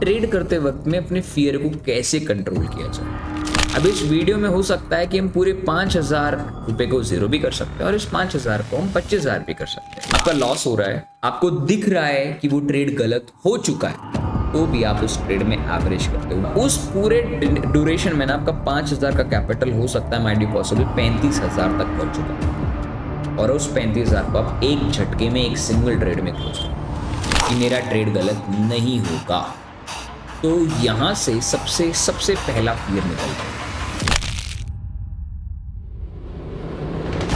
Trade करते वक्त में अपने फियर को कैसे कंट्रोल किया जाए। अब इस वीडियो में हो सकता है कि हम पूरे 5,000 रुपए को जीरो भी कर सकते हैं और इस 5,000 को हम 25,000 भी कर सकते हैं। आपका लॉस हो रहा है, आपको दिख रहा है कि वो ट्रेड गलत हो चुका है, तो भी आप उस ट्रेड में एवरेज करते हो। उस पूरे ड्यूरेशन में ना आपका 5,000 का कैपिटल हो सकता है, माइट बी पॉसिबल 35,000 तक पहुंच चुका है, और उस 35,000 को आप एक झटके में एक सिंगल ट्रेड में क्लोज करो कि मेरा ट्रेड गलत नहीं होगा। तो यहां से सबसे पहला फियर निकलता है।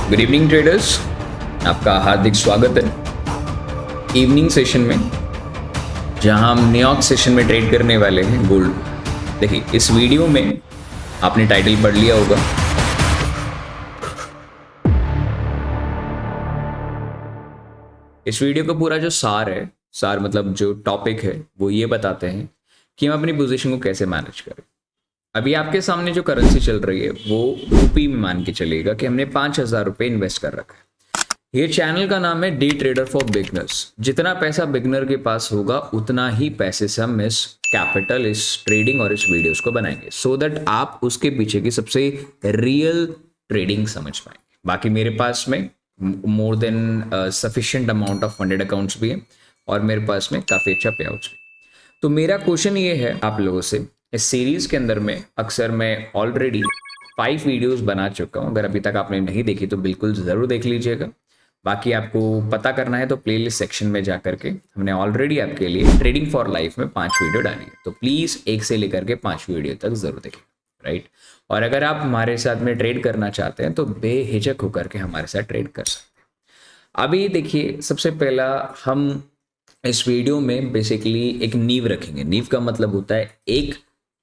गुड इवनिंग ट्रेडर्स, आपका हार्दिक स्वागत है इवनिंग सेशन में, जहां हम न्यूयॉर्क सेशन में ट्रेड करने वाले हैं गोल्ड। देखिए, इस वीडियो में आपने टाइटल पढ़ लिया होगा। इस वीडियो का पूरा जो सार मतलब जो टॉपिक है वो ये बताते हैं कि हम अपनी पोजीशन को कैसे मैनेज करें। अभी आपके सामने जो करेंसी चल रही है वो रुपी में मान के चलेगा कि हमने 5,000 रुपये इन्वेस्ट कर रखा है। ये चैनल का नाम है डे ट्रेडर फॉर बिगनर्स। जितना पैसा बिगनर के पास होगा उतना ही पैसे से हम इस कैपिटल, इस ट्रेडिंग और इस वीडियोस को बनाएंगे, सो दैट आप उसके पीछे की सबसे रियल ट्रेडिंग समझ पाएंगे। बाकी मेरे पास में more than sufficient amount of funded accounts भी है और मेरे पास में काफ़ी अच्छा पे आउट्स भी। तो मेरा क्वेश्चन ये है आप लोगों से, इस सीरीज के अंदर में अक्सर मैं ऑलरेडी 5 वीडियोस बना चुका हूं। अगर अभी तक आपने नहीं देखी तो बिल्कुल ज़रूर देख लीजिएगा। बाकी आपको पता करना है तो प्लेलिस्ट सेक्शन में जा करके हमने ऑलरेडी आपके लिए ट्रेडिंग फॉर लाइफ में 5 वीडियो डाली है, तो प्लीज़ 1 से लेकर के 5 वीडियो तक ज़रूर देखें, राइट। और अगर आप हमारे साथ में ट्रेड करना चाहते हैं तो बेहिचक होकर के हमारे साथ ट्रेड कर सकते हैं। अभी देखिए, सबसे पहला हम इस वीडियो में बेसिकली एक नींव रखेंगे। नींव का मतलब होता है एक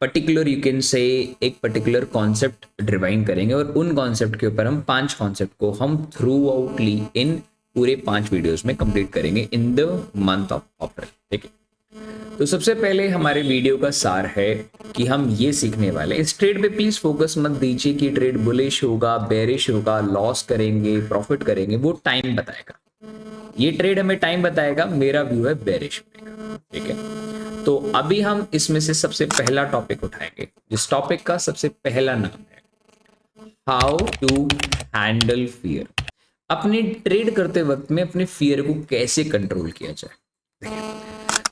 पर्टिकुलर, यू कैन से एक पर्टिकुलर कॉन्सेप्ट डिवाइन करेंगे, और उन कॉन्सेप्ट के ऊपर हम 5 कॉन्सेप्ट को हम थ्रू आउटली इन पूरे 5 वीडियोस में कंप्लीट करेंगे in the month of April, ठीक है। तो सबसे पहले हमारे वीडियो का सार है कि हम ये सीखने वाले, इस ट्रेड पे प्लीज फोकस मत दीजिए कि ट्रेड बुलिश होगा, बेरिश होगा, लॉस करेंगे, प्रॉफिट करेंगे, वो टाइम बताएगा। ये ट्रेड हमें टाइम बताएगा, मेरा व्यू है बेरिश होगा, ठीक है। तो अभी हम इसमें से सबसे पहला टॉपिक उठाएंगे, जिस टॉपिक का सबसे पहला नाम है हाउ टू हैंडल फियर। अपने ट्रेड करते वक्त में अपने फियर को कैसे कंट्रोल किया जाए।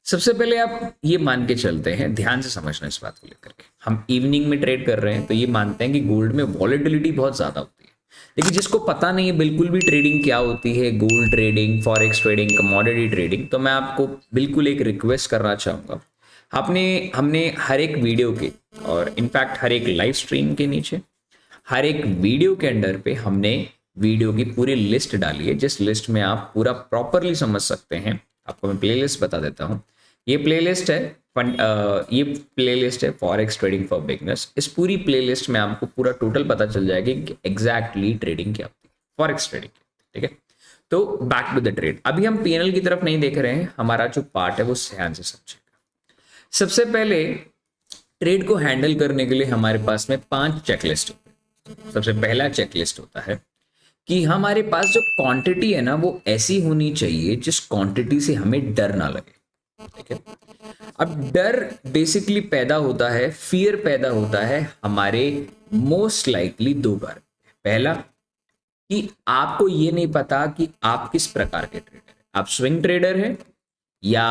सबसे पहले आप ये मान के चलते हैं, ध्यान से समझना इस बात को लेकर के, हम इवनिंग में ट्रेड कर रहे हैं तो ये मानते हैं कि गोल्ड में वॉलेटिलिटी बहुत ज्यादा होती है। लेकिन जिसको पता नहीं है बिल्कुल भी ट्रेडिंग क्या होती है, gold trading, forex trading, commodity trading, तो मैं आपको बिल्कुल एक रिक्वेस्ट करना चाहूँगा। हमने हर एक वीडियो के, और इनफैक्ट हर एक लाइव स्ट्रीम के नीचे, हर एक वीडियो के अंडर पे हमने वीडियो की पूरी लिस्ट डाली है, जिस लिस्ट में आप पूरा प्रॉपरली समझ सकते हैं। आपको मैं प्लेलिस्ट बता देता हूँ। ये प्लेलिस्ट है फॉरेक्स ट्रेडिंग फॉर बिगनर्स। इस पूरी प्लेलिस्ट में आपको पूरा टोटल पता चल जाएगा कि एग्जैक्टली ट्रेडिंग क्या होती है, फॉरेक्स ट्रेडिंग, ठीक है। तो बैक टू द ट्रेड। अभी हम पीएनएल की तरफ नहीं देख रहे हैं, हमारा जो पार्ट है वो ध्यान से समझेगा। सबसे पहले ट्रेड को हैंडल करने के लिए हमारे पास में 5 चेकलिस्ट होते हैं। सबसे पहला चेकलिस्ट होता है कि हमारे पास जो क्वांटिटी है ना वो ऐसी होनी चाहिए जिस क्वांटिटी से हमें डर ना लगे, ठीक है। अब डर बेसिकली पैदा होता है, फियर पैदा होता है हमारे मोस्ट लाइकली 2 बार। पहला कि आपको ये नहीं पता कि आप किस प्रकार के ट्रेडर हैं, आप स्विंग ट्रेडर हैं या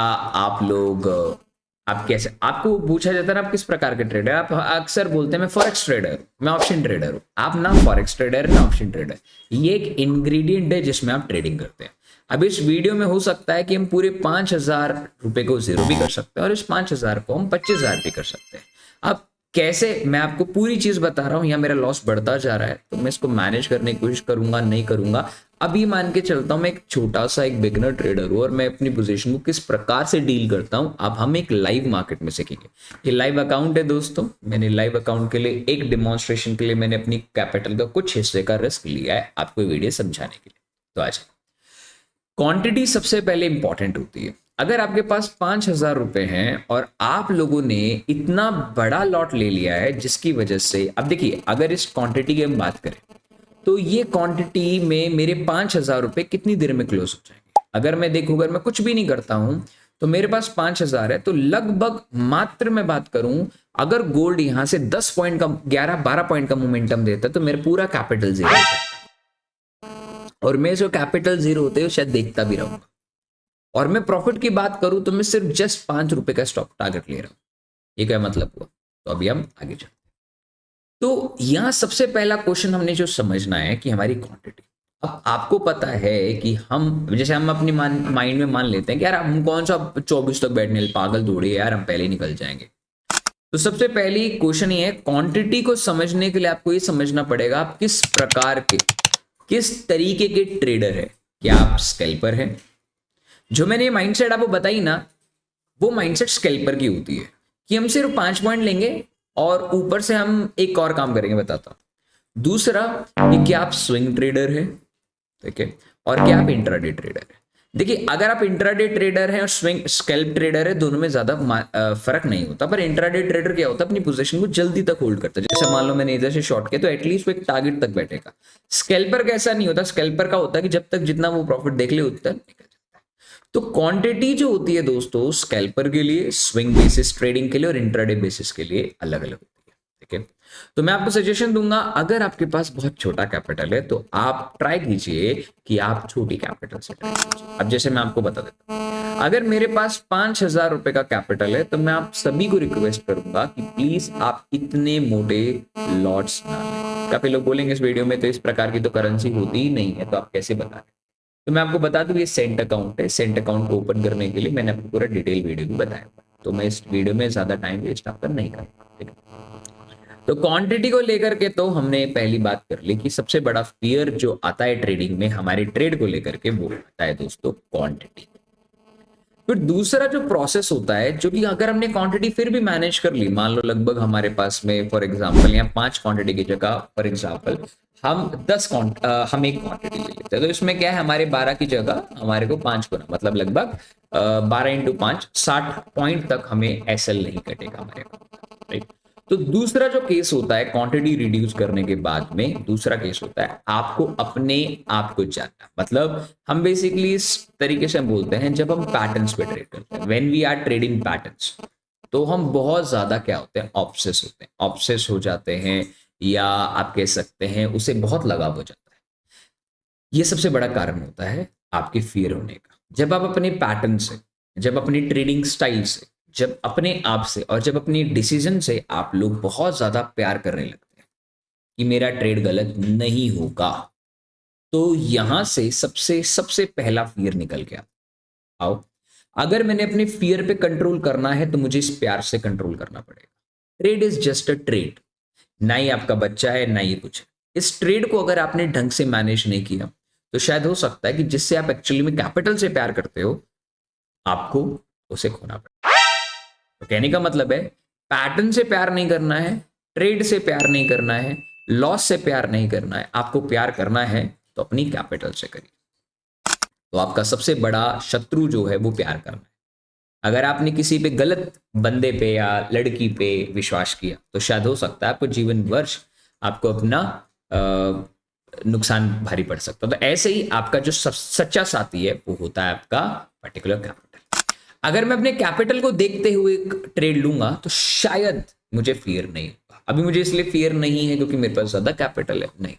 आप कैसे, आपको पूछा जाता है ना आप किस प्रकार के ट्रेडर, आप अक्सर बोलते हैं मैं फॉरेक्स ट्रेडर, मैं ऑप्शन ट्रेडर हूं। आप ना फॉरेक्स ट्रेडर ना ऑप्शन ट्रेडर, ये एक इंग्रेडिएंट है जिसमें आप ट्रेडिंग करते हैं। अब इस वीडियो में हो सकता है कि हम पूरे 5,000 रुपए को जीरो भी कर सकते हैं और इस 5,000 को हम 25,000 भी कर सकते हैं। अब कैसे, मैं आपको पूरी चीज बता रहा हूं, या मेरा लॉस बढ़ता जा रहा है तो मैं इसको मैनेज करने की कोशिश करूंगा, नहीं करूंगा। अभी मान के चलता हूं मैं एक छोटा सा एक बिगनर ट्रेडर हूं और मैं अपनी पोजीशन को किस प्रकार से डील करता हूं, अब हम एक लाइव मार्केट में सीखेंगे। ये लाइव अकाउंट है दोस्तों, मैंने लाइव अकाउंट के लिए एक डिमॉन्स्ट्रेशन के लिए मैंने अपनी कैपिटल का कुछ हिस्से का रिस्क लिया है आपको वीडियो समझाने के लिए। तो आज क्वांटिटी सबसे पहले इंपॉर्टेंट होती है। अगर आपके पास 5,000 रुपए हैं और आप लोगों ने इतना बड़ा लॉट ले लिया है जिसकी वजह से, अब देखिए अगर इस क्वांटिटी की हम बात करें तो ये क्वांटिटी में मेरे 5,000 रुपए कितनी देर में क्लोज हो जाएंगे। अगर मैं देखूं, अगर मैं कुछ भी नहीं करता हूं तो मेरे पास 5,000 है, तो लगभग मात्र मैं बात करूं, अगर गोल्ड यहां से 10 पॉइंट का 11-12 पॉइंट का मोमेंटम देता तो मेरा पूरा कैपिटल जीरो हो जाता। और मैं जो कैपिटल जीरो होते हैं शायद देखता भी रहूंगा। और मैं प्रॉफिट की बात करूं तो मैं सिर्फ जस्ट 5 रुपए का स्टॉक टारगेट ले रहा हूं। ये क्या मतलब हुआ? तो अभी हम आगे चलते हैं। तो यहां सबसे पहला क्वेश्चन हमने जो समझना है कि हमारी क्वांटिटी। अब आपको पता है कि हम जैसे हम अपनी माइंड में मान लेते हैं कि यार हम कौन सा 24 तक बैठने, पागल थोड़ी है यार, हम पहले ही निकल जाएंगे। तो सबसे पहली क्वेश्चन ये है, क्वांटिटी को समझने के लिए आपको ये समझना पड़ेगा आप किस प्रकार के, किस तरीके के ट्रेडर है। क्या आप स्कैल्पर हैं? जो मैंने ये माइंडसेट आपको बताई ना, वो माइंडसेट स्कैल्पर की होती है कि हम सिर्फ 5 पॉइंट लेंगे और ऊपर से हम एक और काम करेंगे, बताता हूं। दूसरा कि क्या आप स्विंग ट्रेडर है, ठीक है, और क्या आप इंट्राडे ट्रेडर है। देखिए, अगर आप इंट्राडे ट्रेडर हैं और स्विंग स्कैल्प ट्रेडर है, दोनों में ज्यादा फर्क नहीं होता। पर इंट्राडे ट्रेडर क्या होता है, अपनी पोजीशन को जल्दी तक होल्ड करता है। जैसे मान लो मैंने इधर से शॉर्ट किया तो एटलीस्ट वो एक टारगेट तक बैठेगा। स्कैल्पर का ऐसा नहीं होता। स्कैल्पर का होता है कि जब तक जितना वो प्रॉफिट देख ले उतना निकल जाता है। तो क्वांटिटी जो होती है दोस्तों, स्कैल्पर के लिए, स्विंग बेसिस ट्रेडिंग के लिए और इंट्राडे बेसिस के लिए अलग अलग होती है, ठीक है। तो मैं आपको सजेशन दूंगा, अगर आपके पास बहुत छोटा कैपिटल है तो आप ट्राई कीजिए कि आप छोटी कैपिटल से ट्रेड कीजिए। अब जैसे मैं आपको बता देता हूं, अगर मेरे पास 5,000 रुपए का कैपिटल है तो मैं आप सभी को रिक्वेस्ट करूंगा कि प्लीज आप इतने मोटे लॉट्स ना लें। काफी लोग बोलेंगे इस वीडियो में तो इस प्रकार की तो करेंसी होती ही नहीं है, तो आप कैसे बता रहे हैं? तो मैं आपको बता दूं, ये सेंट अकाउंट है। सेंट अकाउंट को ओपन करने के लिए मैंने आपको पूरा डिटेल वीडियो भी बताया, तो मैं इस वीडियो में ज्यादा टाइम वेस्ट आपका नहीं करूंगा, ठीक है। तो क्वांटिटी को लेकर के तो हमने पहली बात कर ली कि सबसे बड़ा फियर जो आता है ट्रेडिंग में हमारे ट्रेड को लेकर के, वो आता है दोस्तों क्वांटिटी। फिर दूसरा जो प्रोसेस होता है, जो कि अगर हमने क्वांटिटी फिर भी मैनेज कर ली, मान लो लगभग हमारे पास में फॉर एग्जांपल यहाँ 5 क्वांटिटी की जगह फॉर एग्जांपल हम हम एक क्वांटिटी ले लेते हैं, तो इसमें क्या है, हमारे 12 की जगह हमारे को 5 गुना, मतलब लगभग 12 इंटू 5 60 पॉइंट तक हमें एसएल नहीं कटेगा हमारे अकाउंट, राइट। तो दूसरा जो केस होता है क्वांटिटी रिड्यूस करने के बाद में, दूसरा केस होता है आपको अपने आप को जानना। मतलब हम बेसिकली इस तरीके से हम बोलते हैं, जब हम पैटर्न्स पे ट्रेड करते हैं, when we are trading patterns, तो हम बहुत ज्यादा क्या होते हैं, ऑब्सेस होते हैं, ऑब्सेस हो जाते हैं, या आप कह सकते हैं उसे बहुत लगाव हो जाता है। ये सबसे बड़ा कारण होता है आपके फियर होने का। जब आप अपने पैटर्न से, जब अपनी ट्रेडिंग स्टाइल से, जब अपने आप से और जब अपनी डिसीजन से आप लोग बहुत ज्यादा प्यार करने लगते हैं कि मेरा ट्रेड गलत नहीं होगा, तो यहां से सबसे सबसे पहला फियर निकल गया। आओ, अगर मैंने अपने फियर पे कंट्रोल करना है तो मुझे इस प्यार से कंट्रोल करना पड़ेगा। Trade is just a trade, ना ही आपका बच्चा है ना ही कुछ है। इस ट्रेड को अगर आपने ढंग से मैनेज नहीं किया तो शायद हो सकता है कि जिससे आप एक्चुअली में कैपिटल से प्यार करते हो, आपको उसे खोना पड़े। तो कहने का मतलब है, पैटर्न से प्यार नहीं करना है, ट्रेड से प्यार नहीं करना है, लॉस से प्यार नहीं करना है, आपको प्यार करना है तो अपनी कैपिटल से करिए। तो आपका सबसे बड़ा शत्रु जो है वो प्यार करना है। अगर आपने किसी पे गलत बंदे पे या लड़की पे विश्वास किया तो शायद हो सकता है आपको जीवन वर्ष आपको अपना नुकसान भारी पड़ सकता है। तो ऐसे ही आपका जो सच्चा साथी है वो होता है आपका पर्टिकुलर कैपिटल। अगर मैं अपने कैपिटल को देखते हुए ट्रेड लूंगा तो शायद मुझे फियर नहीं होगा। अभी मुझे इसलिए फियर नहीं है क्योंकि मेरे पास ज्यादा कैपिटल है, नहीं,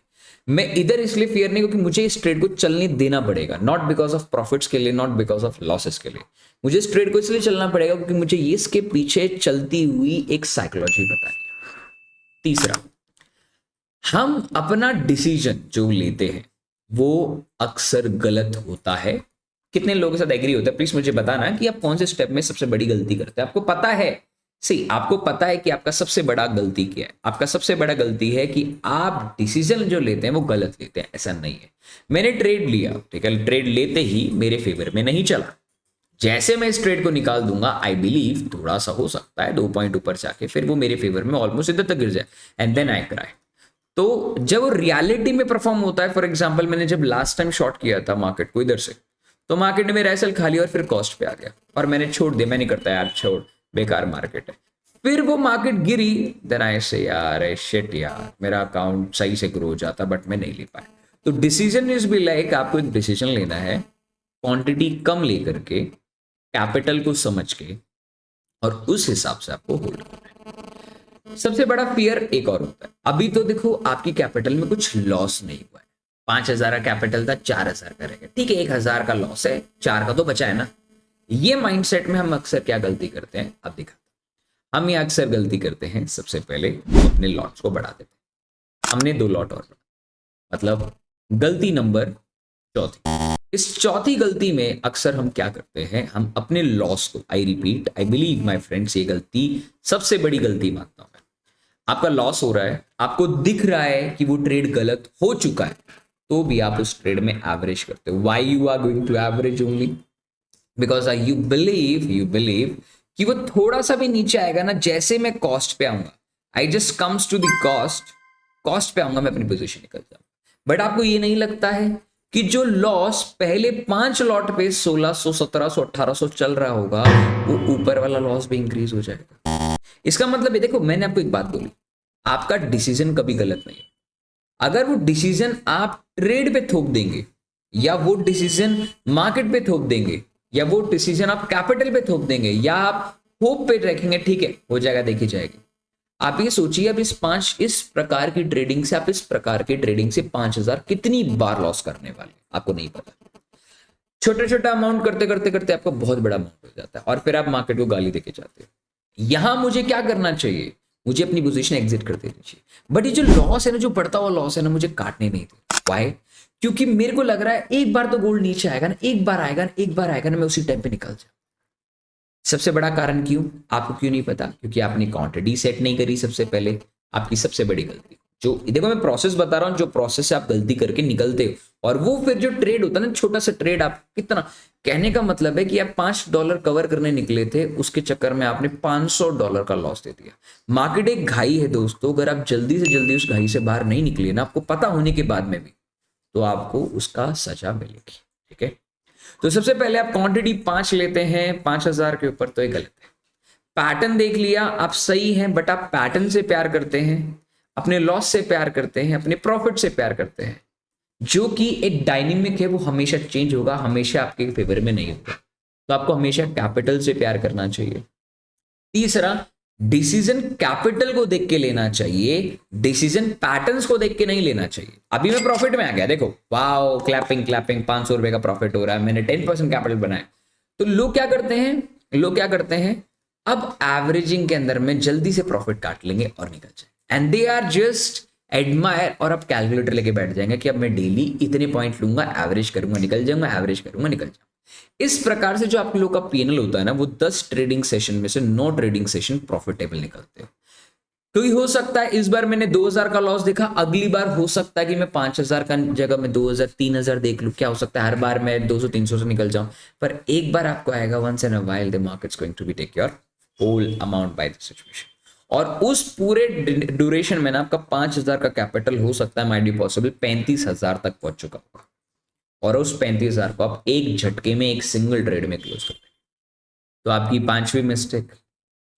मैं इधर इसलिए फियर नहीं क्योंकि मुझे इस ट्रेड को चलने देना पड़ेगा, नॉट बिकॉज ऑफ प्रॉफिट्स के लिए, नॉट बिकॉज ऑफ लॉसेस के लिए। मुझे इस ट्रेड को इसलिए चलना पड़ेगा क्योंकि मुझे ये इसके पीछे चलती हुई एक साइकोलॉजी बतानी है। तीसरा, हम अपना डिसीजन जो लेते हैं वो अक्सर गलत होता है। कितने लोगों के साथ एग्री होता है? प्लीज मुझे बताना कि आप कौन से स्टेप में सबसे बड़ी गलती करते हैं। आपको पता है, आपको पता है कि आपका सबसे बड़ा गलती क्या है। आपका सबसे बड़ा गलती है कि आप डिसीजन जो लेते हैं वो गलत लेते हैं। ऐसा नहीं है, मैंने ट्रेड लिया, ठीक है, ट्रेड लेते ही मेरे फेवर में नहीं चला, जैसे मैं इस ट्रेड को निकाल दूंगा, आई बिलीव थोड़ा सा हो सकता है 2 पॉइंट ऊपर जाके फिर वो मेरे फेवर में ऑलमोस्ट इधर तक गिर जाए, एंड देन आई क्राई। तो जब वो रियलिटी में परफॉर्म होता है, फॉर एग्जाम्पल मैंने जब लास्ट टाइम शॉर्ट किया था मार्केट को इधर से, तो मार्केट ने मेरा एसएल खा लिया और फिर कॉस्ट पे आ गया और मैंने छोड़ दिया, मैं नहीं करता यार, छोड़, बेकार मार्केट है। फिर वो मार्केट गिरी, देन आई से यार शिट यार, मेरा अकाउंट सही से ग्रो हो जाता बट मैं नहीं ले पाया। तो डिसीजन इज बी लाइक, आपको एक डिसीजन लेना है क्वांटिटी कम लेकर के कैपिटल को समझ के और उस हिसाब से आपको होल्ड करना है। सबसे बड़ा फियर एक और होता है, अभी तो देखो आपकी कैपिटल में कुछ लॉस नहीं हुआ है, 5,000 का कैपिटल था, 4,000 का रहेगा, ठीक है, 1,000 का लॉस है, 4 का तो बचा है ना। ये माइंडसेट में हम अक्सर क्या गलती करते हैं, अब दिखाते हैं। हम ये अक्सर गलती करते हैं, सबसे पहले हम अपने लॉट्स को बढ़ा देते हैं। हमने 2 लॉट और, मतलब गलती नंबर चौथी। इस चौथी गलती में अक्सर हम क्या करते हैं, हम अपने लॉस को, I repeat, I believe my friends, ये गलती सबसे बड़ी गलती मानता हूं मैं। आपका लॉस हो रहा है, आपको दिख रहा है कि वो ट्रेड गलत हो चुका है, तो भी आप उस ट्रेड में एवरेज करते हो। Why you are going to average only? Because you believe कि वो थोड़ा सा भी नीचे आएगा ना, जैसे मैं कॉस्ट पे आऊंगा, I just comes to the cost पे आऊंगा, मैं अपनी पोजीशन निकल जाऊंगा। बट आपको ये नहीं लगता है कि जो लॉस पहले 5 लॉट पे 1600, 1700, 1800 चल रहा होगा, वो ऊपर वाला लॉस भी इंक्रीज हो जाएगा। इसका मतलब है, देखो मैंने आपको एक बात बोली, आपका डिसीजन कभी गलत नहीं है। अगर वो डिसीजन आप ट्रेड पे थोप देंगे, या वो डिसीजन मार्केट पे थोप देंगे, या वो डिसीजन आप कैपिटल पे थोप देंगे, या आप होप पे रखेंगे, ठीक है हो जाएगा, देखी जाएगी। आप ये सोचिए, अब इस प्रकार की ट्रेडिंग से, आप इस प्रकार की ट्रेडिंग से 5,000 कितनी बार लॉस करने वाले, आपको नहीं पता। छोटा छोटा अमाउंट करते करते करते आपका बहुत बड़ा अमाउंट हो जाता है, और फिर आप मार्केट को गाली देके जाते हो। यहां मुझे क्या करना चाहिए, मुझे अपनी पोजीशन एग्जिट कर देनी चाहिए। बट ये जो लॉस है ना, जो बढ़ता हुआ लॉस है ना, मुझे काटने नहीं दे। व्हाई? क्योंकि मेरे को लग रहा है एक बार तो गोल्ड नीचे आएगा ना, एक बार आएगा ना, मैं उसी टाइम पे निकल जाऊं। सबसे बड़ा कारण क्यों, आपको क्यों नहीं पता? क्योंकि आपने क्वांटिटी सेट नहीं करी सबसे पहले, आपकी सबसे बड़ी गलती। जो देखो मैं प्रोसेस बता रहा हूं, जो प्रोसेस से आप गलती करके निकलते हो, और वो फिर जो ट्रेड होता है ना, छोटा सा ट्रेड, आप कितना, कहने का मतलब है कि आप $5 कवर करने निकले थे, उसके चक्कर में आपने $500 का लॉस दे दिया। मार्केट एक घाई है दोस्तों, अगर आप जल्दी से जल्दी उस घाई से बाहर नहीं निकले ना, आपको पता होने के बाद में भी, तो आपको उसका सजा मिलेगी। ठीक है, तो सबसे पहले आप क्वांटिटी 5 लेते हैं 5,000 के ऊपर, तो ये गलत है। पैटर्न देख लिया, आप सही हैं, बट आप पैटर्न से प्यार करते हैं, अपने लॉस से प्यार करते हैं, अपने प्रॉफिट से प्यार करते हैं, जो कि एक डायनेमिक है, वो हमेशा चेंज होगा, हमेशा आपके फेवर में नहीं होगा। तो आपको हमेशा कैपिटल से प्यार करना चाहिए। तीसरा, डिसीजन कैपिटल को देख के लेना चाहिए, डिसीजन पैटर्न्स को देख के नहीं लेना चाहिए। अभी मैं प्रॉफिट में आ गया, देखो वाओ, क्लैपिंग 500 रुपए का प्रॉफिट हो रहा है, मैंने 10% कैपिटल बनाया। तो लोग क्या करते हैं, अब एवरेजिंग के अंदर में जल्दी से प्रॉफिट काट लेंगे और निकल जाए, and they are just admire, और अब कैलकुलेटर लेके बैठ जाएंगे कि अब मैं डेली इतने पॉइंट लूंगा, एवरेज करूंगा निकल जाऊंगा, एवरेज करूंगा निकल जाऊंगा। इस प्रकार से जो आप लोग का पीएनएल होता है ना, वो 10 ट्रेडिंग सेशन में से 9 ट्रेडिंग सेशन प्रॉफिटेबल निकलते हैं। क्योंकि हो सकता है इस बार मैंने 2,000 का लॉस देखा, अगली बार हो सकता है कि मैं 5,000 का जगह में 2,000 3,000 देख लूं, क्या हो सकता है हर बार मैं 200-300 से निकल जाऊं। पर एक बार आपको आएगा, once in a while the markets going to be take your whole amount by the situation, और उस पूरे ड्यूरेशन में ना आपका 5,000 का कैपिटल हो सकता है, माइट बी पॉसिबल 35,000 तक पहुंच चुका होगा, और उस 35,000 को आप एक झटके में, एक सिंगल ट्रेड में क्लोज करते हैं। तो आपकी 5वीं mistake,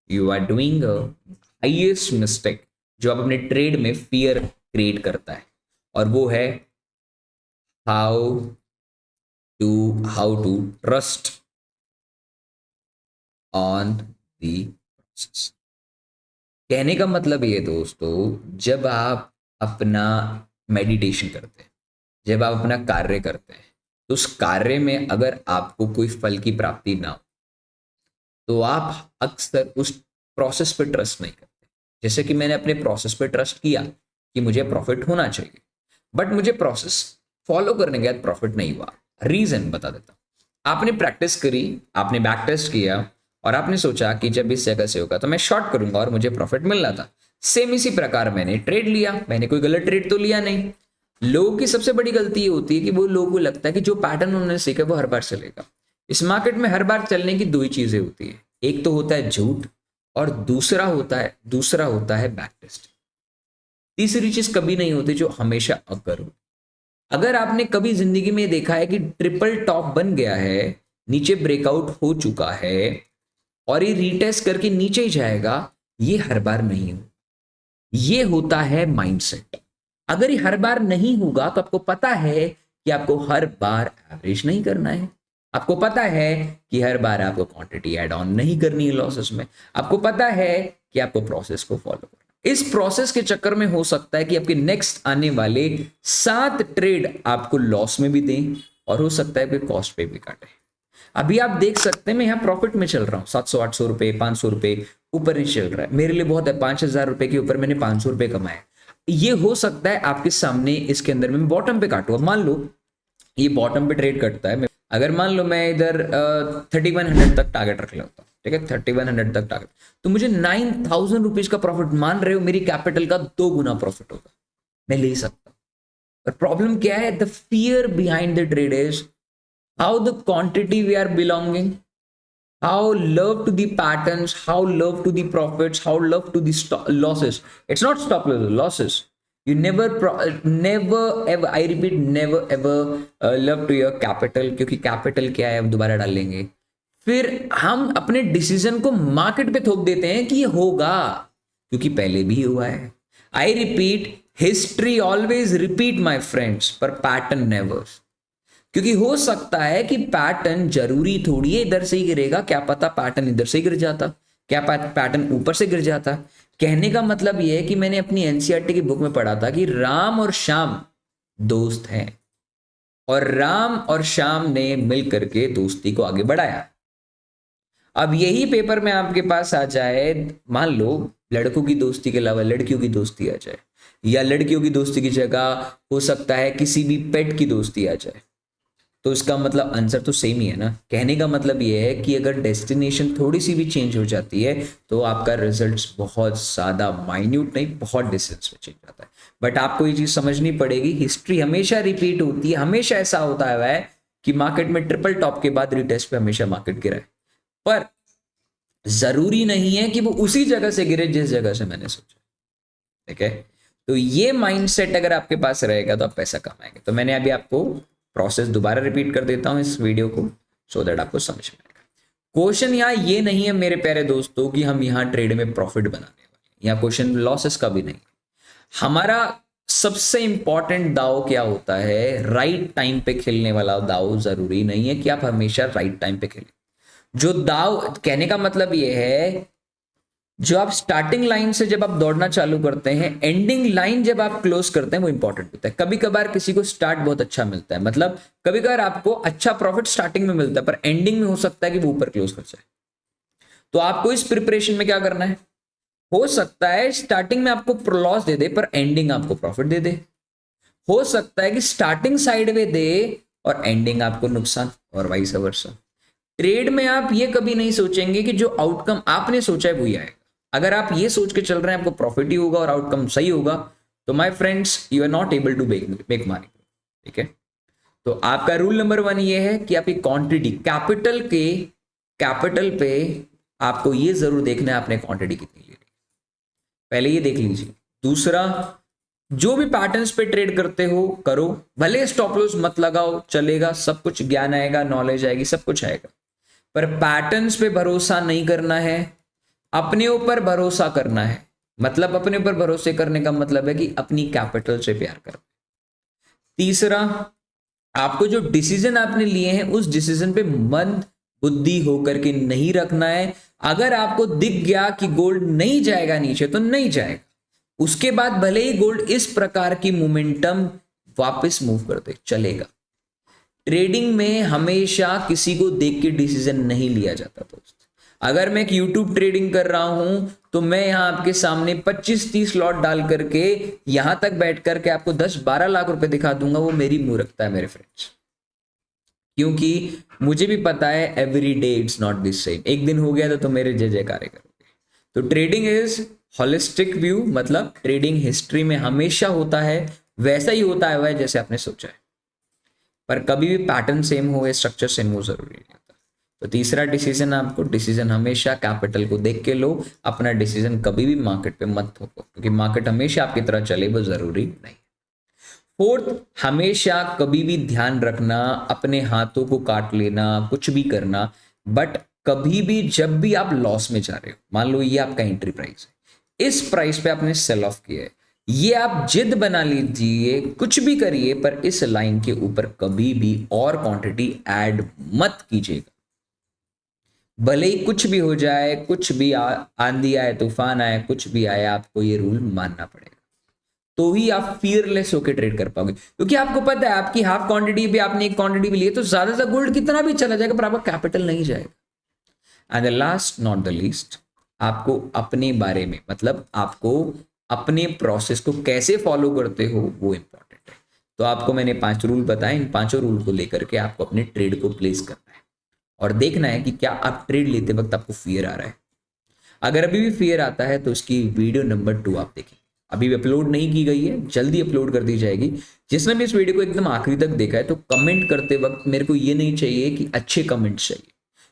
you are doing highest mistake, जो आप अपने ट्रेड में फियर क्रिएट करता है, और वो है how to trust on the process. कहने का मतलब ये दोस्तों, जब आप अपना मेडिटेशन करते हैं, जब आप अपना कार्य करते हैं, तो उस कार्य में अगर आपको कोई फल की प्राप्ति ना हो, तो आप अक्सर उस प्रोसेस पे ट्रस्ट नहीं करते। जैसे कि मैंने अपने प्रोसेस पे ट्रस्ट किया कि मुझे प्रॉफिट होना चाहिए, बट मुझे प्रोसेस फॉलो करने के बाद प्रॉफिट नहीं हुआ। रीजन बता देता हूं। आपने प्रैक्टिस करी, आपने बैक टेस्ट किया, और आपने सोचा कि जब इस जगह से होगा तो मैं शॉर्ट करूंगा और मुझे प्रॉफिट मिलना था। सेम इसी प्रकार मैंने ट्रेड लिया, मैंने कोई गलत ट्रेड तो लिया नहीं। लोगों की सबसे बड़ी गलती ये होती है कि वो लोगों को लगता है कि जो पैटर्न उन्होंने सीखा वो हर बार चलेगा। इस मार्केट में हर बार चलने की 2 ही चीजें होती है, एक तो होता है झूठ, और दूसरा होता है बैक टेस्ट। तीसरी चीज कभी नहीं होती जो हमेशा अकर हो। अगर आपने कभी जिंदगी में देखा है कि ट्रिपल टॉप बन गया है, नीचे ब्रेकआउट हो चुका है, और ये रीटेस्ट करके नीचे ही जाएगा, ये हर बार नहीं हो। ये होता है माइंडसेट। अगर ये हर बार नहीं होगा, तो आपको पता है कि आपको हर बार एवरेज नहीं करना है, आपको पता है कि हर बार आपको क्वांटिटी ऐड ऑन नहीं करनी है लॉसेस में, आपको पता है कि आपको प्रोसेस को फॉलो करना। इस प्रोसेस के चक्कर में हो सकता है कि आपके नेक्स्ट आने वाले 7 ट्रेड आपको लॉस में भी दें और हो सकता है कि कॉस्ट पे भी काटे। अभी आप देख सकते हैं मैं यहाँ प्रॉफिट में चल रहा हूँ, 700-800 रुपए 500 रुपए ऊपर ही चल रहा है, मेरे लिए बहुत है। 5,000 रुपए के ऊपर मैंने 500 रुपए कमाए। ये हो सकता है आपके सामने इसके अंदर मैं बॉटम पे काटूँ। मान लो ये बॉटम पे ट्रेड करता है, अगर मान लो मैं इधर 3100 तक टारगेट रख लेता हूँ, ठीक है, 3100 तक टारगेट, तो मुझे 9,000 रुपीज का प्रॉफिट, मान रहे हो मेरी कैपिटल का 2 गुना प्रॉफिट होगा, मैं ले सकता हूँ। पर प्रॉब्लम क्या है, the fear behind the trade is how the quantity we are belonging, how love to the patterns, how love to the profits, how love to the losses. It's not stop losses. You never ever, I repeat, never ever love to your capital, क्योंकि capital क्या है अब दोबारा डाल लेंगे। फिर हम अपने डिसीजन को मार्केट पे थोप देते हैं कि ये होगा, क्योंकि पहले भी हुआ है। I repeat, history always repeat my friends, पर पैटर्न नेवर। क्योंकि हो सकता है कि पैटर्न जरूरी थोड़ी है इधर से ही गिरेगा, क्या पता पैटर्न इधर से गिर जाता, क्या पैटर्न ऊपर से गिर जाता। कहने का मतलब यह है कि मैंने अपनी एनसीईआरटी की बुक में पढ़ा था कि राम और श्याम दोस्त हैं और राम और श्याम ने मिल करके दोस्ती को आगे बढ़ाया। अब यही पेपर में आपके पास आ जाए, मान लो लड़कों की दोस्ती के अलावा लड़कियों की दोस्ती आ जाए, या लड़कियों की दोस्ती की जगह हो सकता है किसी भी पेट की दोस्ती आ जाए, तो इसका मतलब आंसर तो सेम ही है ना। कहने का मतलब ये है कि अगर डेस्टिनेशन थोड़ी सी भी चेंज हो जाती है तो आपका रिजल्ट्स बहुत ज़्यादा माइन्यूट नहीं, बहुत डिस्टेंस में चेंज जाता है। बट आपको ये चीज़ समझनी पड़ेगी, हिस्ट्री हमेशा रिपीट होती है, हमेशा ऐसा होता है कि मार्केट में ट्रिपल टॉप के बाद रिटेस्ट पे हमेशा मार्केट गिरा है, पर जरूरी नहीं है कि वो उसी जगह से गिरे जिस जगह से मैंने सोचा। ठीक है, तो ये माइंडसेट अगर आपके पास रहेगा तो आप पैसा कमाएंगे। तो मैंने अभी आपको प्रोसेस दोबारा रिपीट कर देता हूं इस वीडियो को, सो दैट आपको समझ में आएगा। क्वेश्चन यहाँ ये नहीं है मेरे प्यारे दोस्तों कि हम यहाँ ट्रेड में प्रॉफिट बनाने वाले, यहाँ क्वेश्चन लॉसेस का भी नहीं। हमारा सबसे इंपॉर्टेंट दाव क्या होता है, राइट टाइम पे खेलने वाला दाव। जरूरी नहीं है कि आप हमेशा राइट टाइम पे खेलें। जो दाव, कहने का मतलब ये है, जो आप स्टार्टिंग लाइन से जब आप दौड़ना चालू करते हैं, एंडिंग लाइन जब आप क्लोज करते हैं वो इंपॉर्टेंट होता है। कभी कभार किसी को स्टार्ट बहुत अच्छा मिलता है, मतलब कभी कभार आपको अच्छा प्रॉफिट स्टार्टिंग में मिलता है, पर एंडिंग में हो सकता है कि वो ऊपर क्लोज कर जाए। तो आपको इस प्रिपरेशन में क्या करना है, हो सकता है स्टार्टिंग में आपको लॉस दे दे पर एंडिंग आपको प्रॉफिट दे दे। हो सकता है कि स्टार्टिंग साइडवे दे और एंडिंग आपको नुकसान, और वाइस वर्सा। ट्रेड में आप ये कभी नहीं सोचेंगे कि जो आउटकम आपने सोचा है वही आएगा। अगर आप ये सोच के चल रहे हैं आपको प्रॉफिट ही होगा और आउटकम सही होगा, तो my friends you are not able to make money. ठीक है, तो आपका रूल नंबर 1 ये है कि आपकी क्वांटिटी, कैपिटल पे आपको ये जरूर देखना है आपने क्वांटिटी कितनी ले ली, पहले ये देख लीजिए। दूसरा, जो भी पैटर्न्स पे ट्रेड करते हो करो, भले स्टॉप लॉस मत लगाओ, चलेगा, सब कुछ ज्ञान आएगा, नॉलेज आएगी, सब कुछ आएगा, पर पैटर्न्स पे भरोसा नहीं करना है, अपने ऊपर भरोसा करना है। मतलब अपने ऊपर भरोसे करने का मतलब है कि अपनी कैपिटल से प्यार करना। तीसरा, आपको जो डिसीजन आपने लिए हैं उस डिसीजन पे मंद बुद्धि होकर के नहीं रखना है। अगर आपको दिख गया कि गोल्ड नहीं जाएगा नीचे तो नहीं जाएगा, उसके बाद भले ही गोल्ड इस प्रकार की मोमेंटम वापस मूव कर दे, चलेगा। ट्रेडिंग में हमेशा किसी को देख के डिसीजन नहीं लिया जाता दोस्त। अगर मैं एक यूट्यूब ट्रेडिंग कर रहा हूं तो मैं यहां आपके सामने 25-30 लॉट डाल करके यहां तक बैठ करके आपको 10-12 लाख रुपए दिखा दूंगा, वो मेरी मूर्खता है मेरे फ्रेंड्स। क्योंकि मुझे भी पता है every day it's not this same. एक दिन हो गया तो मेरे जय जयकारे करोगे। तो ट्रेडिंग इज होलिस्टिक व्यू, मतलब ट्रेडिंग हिस्ट्री में हमेशा होता है वैसा ही होता है जैसे आपने सोचा है, पर कभी भी पैटर्न सेम हो या स्ट्रक्चर सेम हो जरूरी नहीं होता। तो तीसरा डिसीजन, आपको डिसीजन हमेशा कैपिटल को देख के लो, अपना डिसीजन कभी भी मार्केट पे मत थोपो, क्योंकि मार्केट हमेशा आपकी तरह चले वो जरूरी नहीं। फोर्थ, हमेशा कभी भी ध्यान रखना, अपने हाथों को काट लेना, कुछ भी करना, बट कभी भी जब भी आप लॉस में जा रहे हो, मान लो ये आपका एंट्री प्राइस है, इस प्राइस पे आपने सेल ऑफ किया है, ये आप जिद बना लीजिए, कुछ भी करिए, पर इस लाइन के ऊपर कभी भी और क्वांटिटी ऐड मत कीजिएगा। भले ही कुछ भी हो जाए, कुछ भी आंधी आए, तूफान आए, कुछ भी आए, आपको ये रूल मानना पड़ेगा। तो ही आप फियरलेस होकर ट्रेड कर पाओगे, क्योंकि आपको पता है आपकी हाफ क्वांटिटी भी, आपने एक क्वांटिटी भी ली है, तो ज्यादा से गोल्ड कितना भी चला जाएगा, पर आपका कैपिटल नहीं जाएगा। And the last not the least, आपको अपने बारे में, मतलब आपको अपने प्रोसेस को कैसे फॉलो करते हो वो इंपॉर्टेंट है। तो आपको मैंने 5 रूल बताए, इन 5 रूल को लेकर के आपको अपने ट्रेड को प्लेस करना है और देखना है कि क्या आप ट्रेड लेते वक्त आपको फियर आ रहा है। अगर अभी भी फियर आता है तो इसकी वीडियो नंबर 2 आप देखें, अभी भी अपलोड नहीं की गई है, जल्दी अपलोड कर दी जाएगी। जिसने भी इस वीडियो को एकदम आखिरी तक देखा है, तो कमेंट करते वक्त मेरे को ये नहीं चाहिए कि अच्छे कमेंट्स चाहिए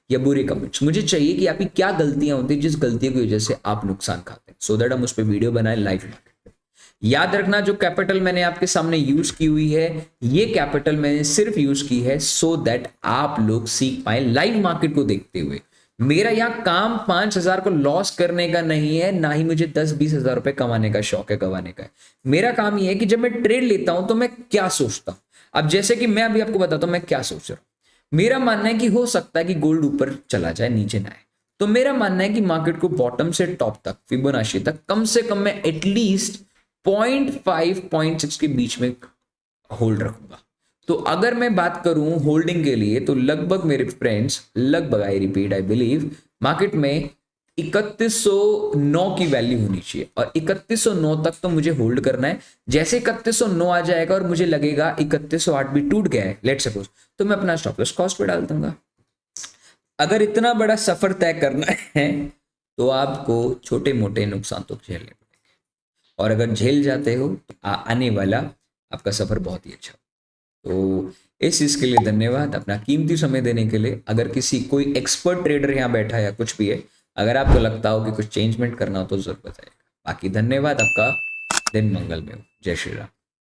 या बुरे कमेंट्स, मुझे चाहिए कि आपकी क्या गलतियां होती है जिस गलतियों की वजह से आप नुकसान खाते हैं, सो दैट हम उस पर वीडियो बनाए लाइव मार्केट पे। याद रखना, जो कैपिटल मैंने आपके सामने यूज की हुई है, ये कैपिटल मैंने सिर्फ यूज की है सो दैट आप लोग सीख पाए लाइव मार्केट को देखते हुए। मेरा यहाँ काम 5,000 को लॉस करने का नहीं है, ना ही मुझे 10-20 हजार रुपए कमाने का शौक है, कमाने का है। मेरा काम ये है कि जब मैं ट्रेड लेता हूं तो मैं क्या सोचता हूं। अब जैसे कि मैं अभी आपको बताता हूं मैं क्या सोच रहा हूं। मेरा मानना है कि हो सकता है कि गोल्ड ऊपर चला जाए, नीचे ना आए। तो मेरा मानना है कि मार्केट को बॉटम से टॉप तक, फिबोनाची तक, कम से कम मैं एटलीस्ट 0.5 0.6 के बीच में होल्ड रखूंगा। तो अगर मैं बात करूं होल्डिंग के लिए, तो लगभग मेरे फ्रेंड्स, लगभग I repeat I believe, market में 3109 की वैल्यू होनी चाहिए और 3109 तक तो मुझे होल्ड करना है। जैसे 3109 आ जाएगा और मुझे लगेगा 3108 भी टूट गया है, लेट्स सपोज, तो मैं अपना स्टॉप लॉस कॉस्ट पे डाल दूंगा। अगर इतना बड़ा सफर तय करना है तो आपको छोटे मोटे नुकसान तो झेलने पड़ेंगे, और अगर झेल जाते हो तो आने वाला आपका सफर बहुत ही अच्छा। तो इस चीज के लिए धन्यवाद, अपना कीमती समय देने के लिए। अगर किसी कोई एक्सपर्ट ट्रेडर यहाँ बैठा है या कुछ भी है, अगर आपको लगता हो कि कुछ चेंजमेंट करना हो तो जरूर बताइएगा। बाकी धन्यवाद, आपका दिन मंगलमय हो। जय श्री राम।